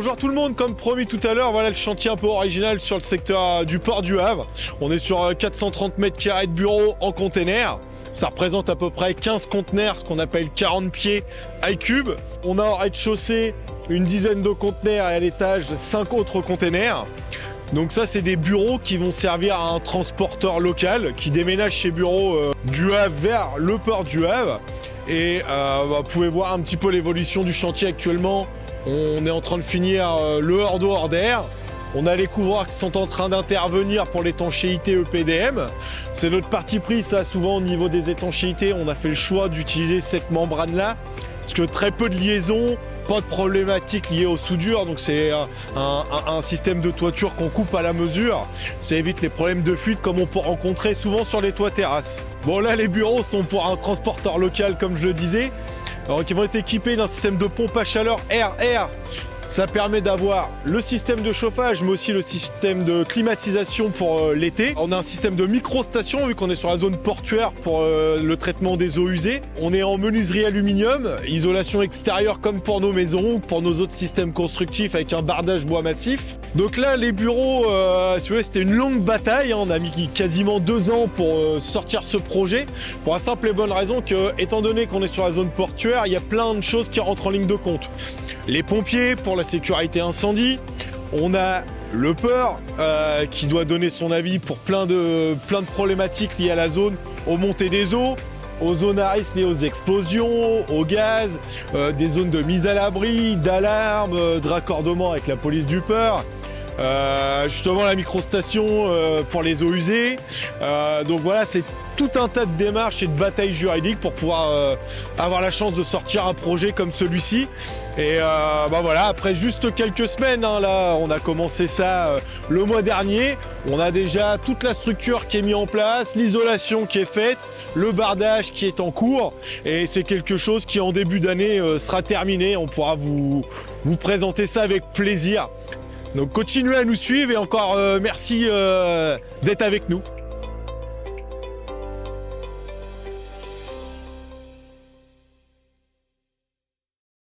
Bonjour tout le monde, comme promis tout à l'heure, voilà le chantier un peu original sur le secteur du port du Havre. On est sur 430 mètres carrés de bureaux en container. Ça représente à peu près 15 conteneurs, ce qu'on appelle 40 pieds high cube. On a au rez-de-chaussée une dizaine de conteneurs et à l'étage 5 autres containers. Donc ça, c'est des bureaux qui vont servir à un transporteur local qui déménage ses bureaux du Havre vers le port du Havre. Et vous pouvez voir un petit peu l'évolution du chantier actuellement. On est en train de finir le hors d'air. On a les couvreurs qui sont en train d'intervenir pour l'étanchéité EPDM. C'est notre parti pris, ça, souvent au niveau des étanchéités, on a fait le choix d'utiliser cette membrane-là. Parce que très peu de liaisons, pas de problématiques liées aux soudures. Donc c'est un système de toiture qu'on coupe à la mesure. Ça évite les problèmes de fuite comme on peut rencontrer souvent sur les toits terrasses. Bon là, les bureaux sont pour un transporteur local, comme je le disais. Alors, qui vont être équipés d'un système de pompe à chaleur air-air. Ça permet d'avoir le système de chauffage, mais aussi le système de climatisation pour l'été. On a un système de micro-station, vu qu'on est sur la zone portuaire pour le traitement des eaux usées. On est en menuiserie aluminium, isolation extérieure comme pour nos maisons ou pour nos autres systèmes constructifs avec un bardage bois massif. Donc là, les bureaux, si vous voulez, c'était une longue bataille. On a mis quasiment 2 ans pour sortir ce projet. Pour la simple et bonne raison que, étant donné qu'on est sur la zone portuaire, il y a plein de choses qui rentrent en ligne de compte. Les pompiers pour la sécurité incendie, on a le port qui doit donner son avis pour plein de problématiques liées à la zone, aux montées des eaux, aux zones à risque liées aux explosions, au gaz, des zones de mise à l'abri, d'alarme, de raccordement avec la police du port. Justement la microstation pour les eaux usées. Donc voilà, c'est tout un tas de démarches et de batailles juridiques pour pouvoir avoir la chance de sortir un projet comme celui-ci. Et voilà, après juste quelques semaines, hein, là, on a commencé ça le mois dernier. On a déjà toute la structure qui est mise en place, l'isolation qui est faite, le bardage qui est en cours. Et c'est quelque chose qui en début d'année sera terminé. On pourra vous présenter ça avec plaisir. Donc continuez à nous suivre et encore merci d'être avec nous.